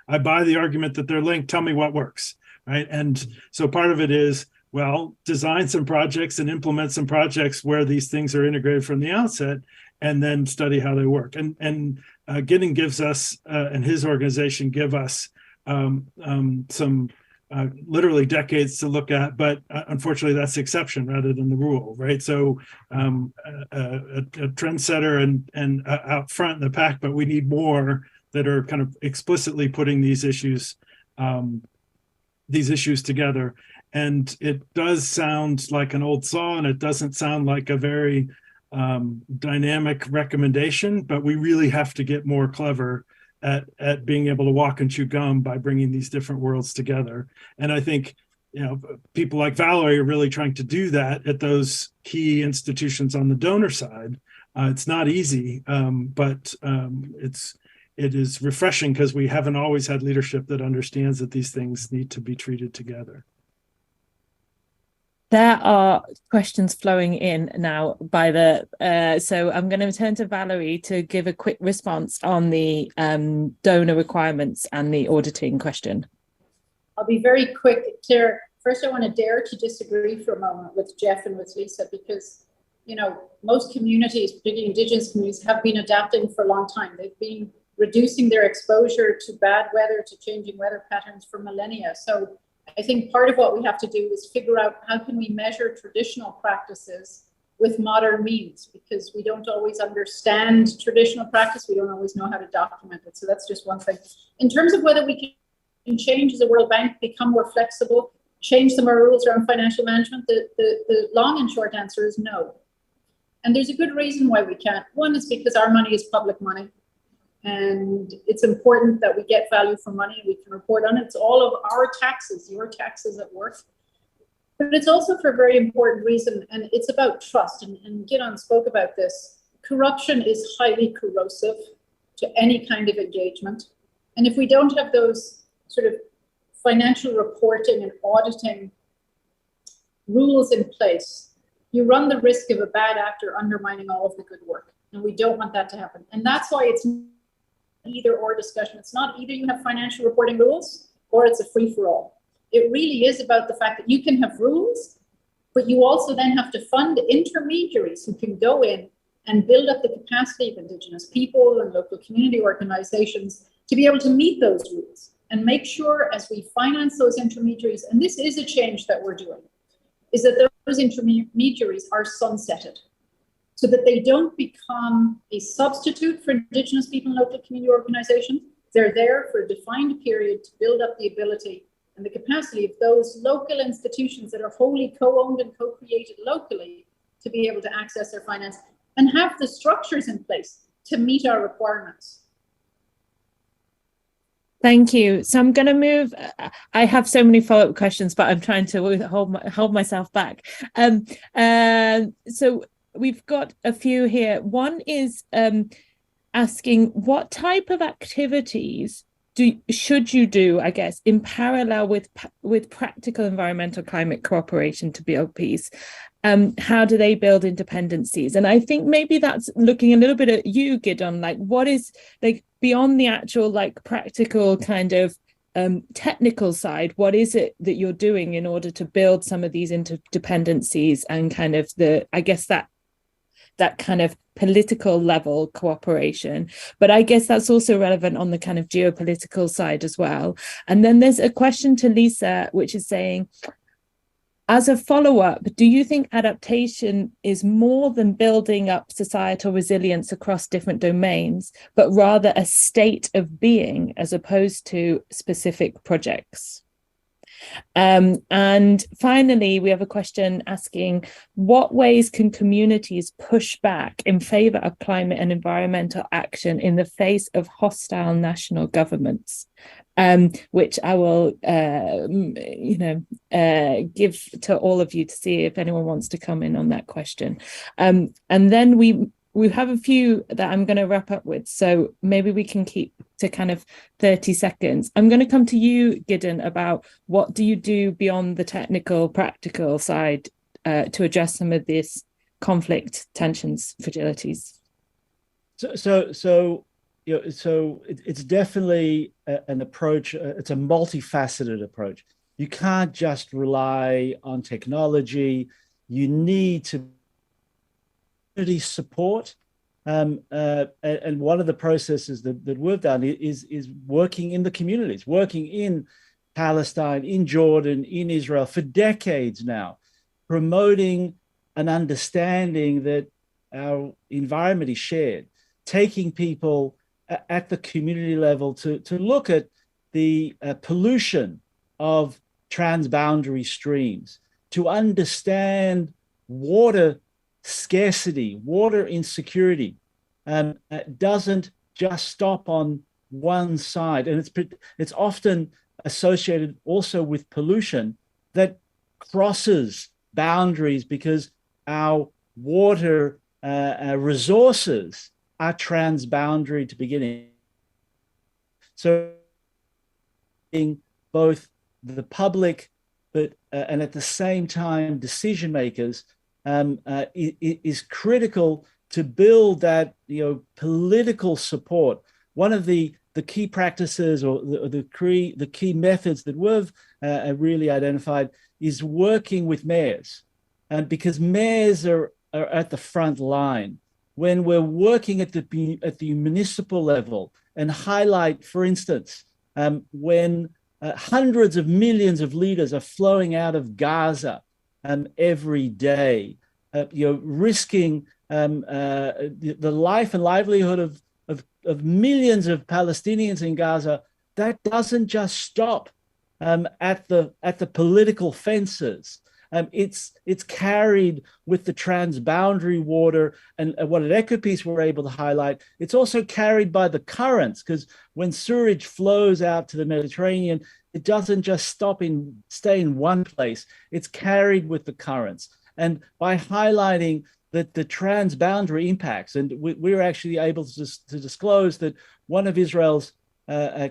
Speaker 2: I buy the argument that they're linked, tell me what works, right? And so part of it is, well, design some projects and implement some projects where these things are integrated from the outset, and then study how they work. And Gideon gives us, and his organization give us some literally decades to look at, but unfortunately that's the exception rather than the rule, right? So a trendsetter and out front in the pack, but we need more that are kind of explicitly putting these issues together. And it does sound like an old saw, and it doesn't sound like a very dynamic recommendation, but we really have to get more clever at being able to walk and chew gum by bringing these different worlds together. And I think, people like Valerie are really trying to do that at those key institutions on the donor side. It's not easy, but it is refreshing, because we haven't always had leadership that understands that these things need to be treated together.
Speaker 1: There are questions flowing in now by so I'm going to turn to Valerie to give a quick response on the donor requirements and the auditing question.
Speaker 5: I'll be very quick, Claire. First, I want to dare to disagree for a moment with Jeff and with Lisa, because, you know, most communities, particularly Indigenous communities, have been adapting for a long time. They've been reducing their exposure to bad weather, to changing weather patterns for millennia. So I think part of what we have to do is figure out how can we measure traditional practices with modern means, because we don't always understand traditional practice. We don't always know how to document it. So that's just one thing. In terms of whether we can change as a World Bank, become more flexible, change some of our rules around financial management, the long and short answer is no. And there's a good reason why we can't. One is because our money is public money. And it's important that we get value for money. We can report on it. It's all of our taxes, your taxes at work. But it's also for a very important reason, and it's about trust. And Gideon spoke about this. Corruption is highly corrosive to any kind of engagement. And if we don't have those sort of financial reporting and auditing rules in place, you run the risk of a bad actor undermining all of the good work. And we don't want that to happen. And that's why it's either or discussion. It's not either you have financial reporting rules or it's a free-for-all. It really is about the fact that you can have rules, but you also then have to fund intermediaries who can go in and build up the capacity of Indigenous people and local community organizations to be able to meet those rules, and make sure as we finance those intermediaries, and this is a change that we're doing, is that those intermediaries are sunsetted, so that they don't become a substitute for Indigenous people and local community organizations. They're there for a defined period to build up the ability and the capacity of those local institutions that are wholly co-owned and co-created locally to be able to access their finance and have the structures in place to meet our requirements.
Speaker 1: Thank you. So I'm going to move. I have so many follow-up questions, but I'm trying to hold myself back. So we've got a few here. One is asking what type of activities should you do, I guess, in parallel with practical environmental climate cooperation to build peace? How do they build independencies? And I think maybe that's looking a little bit at you, Gideon, like what is like beyond the actual like practical kind of technical side, what is it that you're doing in order to build some of these interdependencies and kind of I guess that kind of political level cooperation, but I guess that's also relevant on the kind of geopolitical side as well. And then there's a question to Lisa, which is saying, as a follow-up, do you think adaptation is more than building up societal resilience across different domains, but rather a state of being as opposed to specific projects? And finally, we have a question asking, what ways can communities push back in favor of climate and environmental action in the face of hostile national governments? Which I will, give to all of you to see if anyone wants to come in on that question. And then we have a few that I'm going to wrap up with, so maybe we can keep to kind of 30 seconds. I'm going to come to you, Gideon, about what do you do beyond the technical, practical side to address some of this conflict, tensions, fragilities?
Speaker 6: So it's definitely an approach. It's a multifaceted approach. You can't just rely on technology. You need to support. And one of the processes that we've done is working in the communities, working in Palestine, in Jordan, in Israel for decades now, promoting an understanding that our environment is shared, taking people at the community level to look at the pollution of transboundary streams, to understand water scarcity, water insecurity, doesn't just stop on one side. And it's often associated also with pollution that crosses boundaries because our water resources are transboundary to beginning. So both the public but and at the same time, decision makers, is critical to build that political support. One of the key practices or the key methods that we've really identified is working with mayors, and because mayors are at the front line when we're working at the municipal level and highlight, for instance, when hundreds of millions of liters are flowing out of Gaza every day, risking the life and livelihood of millions of Palestinians in Gaza. That doesn't just stop at the political fences. It's carried with the transboundary water, and what at EcoPeace we're able to highlight, it's also carried by the currents, because when sewage flows out to the Mediterranean, it doesn't just stay in one place, it's carried with the currents. And by highlighting that the transboundary impacts, and we're actually able to disclose that one of Israel's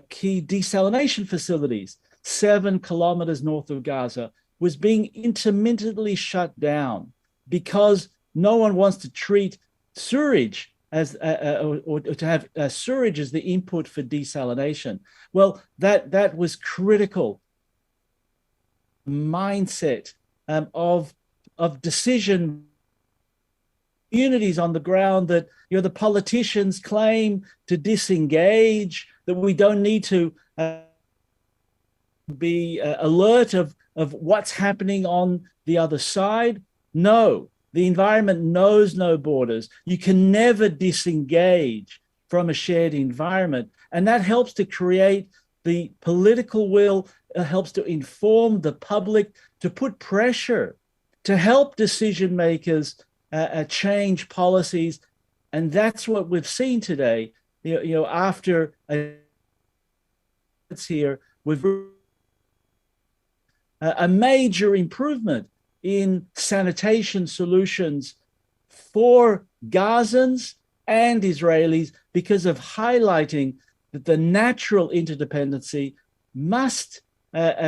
Speaker 6: key desalination facilities, 7 kilometers north of Gaza, was being intermittently shut down because no one wants to treat sewage as or to have sewage as the input for desalination. Well, that was critical mindset of decision communities on the ground, that the politicians claim to disengage, that we don't need to be alert of what's happening on the other side. No, the environment knows no borders. You can never disengage from a shared environment. And that helps to create the political will, helps to inform the public, to put pressure, to help decision makers change policies. And that's what we've seen today. After it's here, we've a major improvement in sanitation solutions for Gazans and Israelis because of highlighting that the natural interdependency must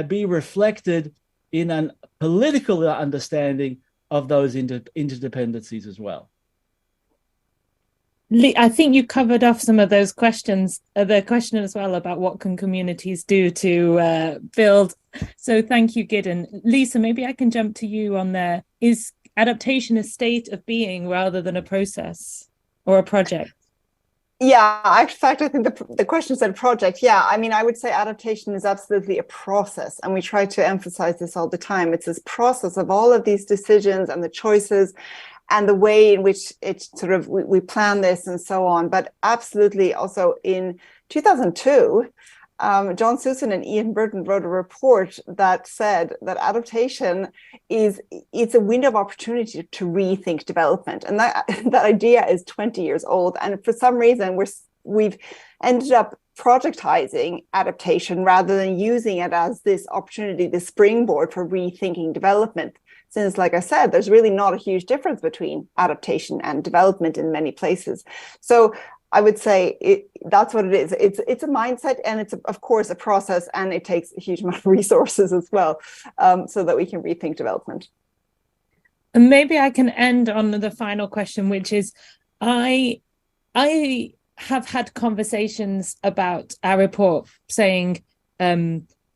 Speaker 6: be reflected in a political understanding of those interdependencies as well.
Speaker 1: I think you covered off some of those questions, the question as well about what can communities do to build. So thank you, Gideon. Lisa, maybe I can jump to you on there. Is adaptation a state of being rather than a process or a project?
Speaker 4: Yeah, in fact, I think the question said project. Yeah, I mean, I would say adaptation is absolutely a process. And we try to emphasize this all the time. It's this process of all of these decisions and the choices and the way in which it sort of, we plan this and so on. But absolutely also in 2002, John Susan and Ian Burton wrote a report that said that adaptation it's a window of opportunity to rethink development. And that idea is 20 years old. And for some reason, we've ended up projectizing adaptation rather than using it as this opportunity, this springboard for rethinking development. Since, like I said, there's really not a huge difference between adaptation and development in many places. So I would say that's what it is. It's a mindset, and it's, of course, a process, and it takes a huge amount of resources as well, so that we can rethink development.
Speaker 1: And maybe I can end on the final question, which is, I have had conversations about our report saying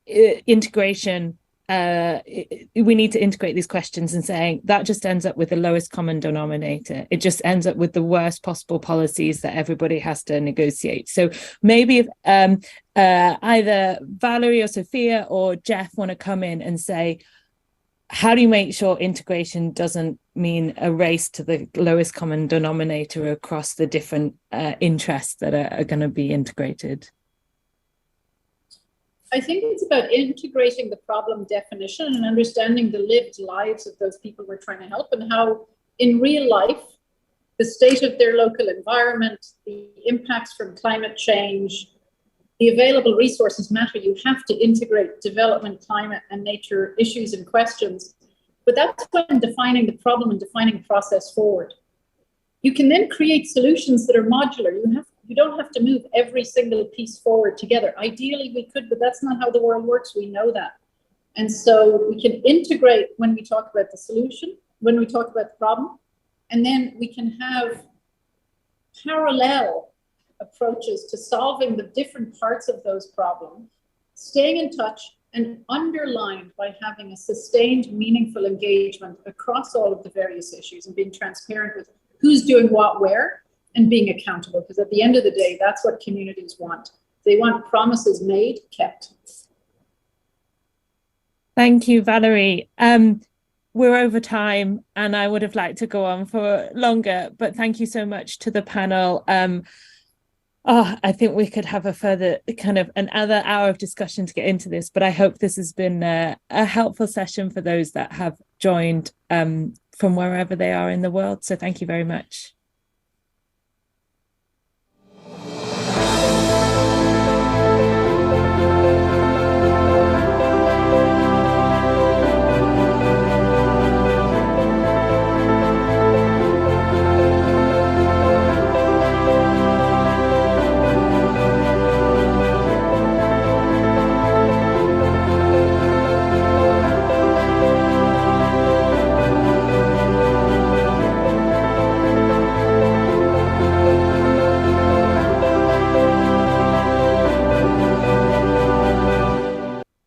Speaker 1: integration. We need to integrate these questions, and saying that just ends up with the lowest common denominator. It just ends up with the worst possible policies that everybody has to negotiate. So maybe if either Valerie or Sophia or Jeff want to come in and say, how do you make sure integration doesn't mean a race to the lowest common denominator across the different interests that are going to be integrated?
Speaker 5: I think it's about integrating the problem definition and understanding the lived lives of those people we're trying to help, and how in real life, the state of their local environment, the impacts from climate change, the available resources matter. You have to integrate development, climate, and nature issues and questions. But that's when defining the problem and defining a process forward. You can then create solutions that are modular. You don't have to move every single piece forward together. Ideally, we could, but that's not how the world works. We know that. And so we can integrate when we talk about the solution, when we talk about the problem, and then we can have parallel approaches to solving the different parts of those problems, staying in touch and underlined by having a sustained, meaningful engagement across all of the various issues and being transparent with who's doing what where and being accountable. Because at the end of the day, that's what communities want. They want promises made, kept.
Speaker 1: Thank you, Valerie. We're over time and I would have liked to go on for longer, but thank you so much to the panel. I think we could have a further kind of another hour of discussion to get into this, but I hope this has been a helpful session for those that have joined from wherever they are in the world. So thank you very much.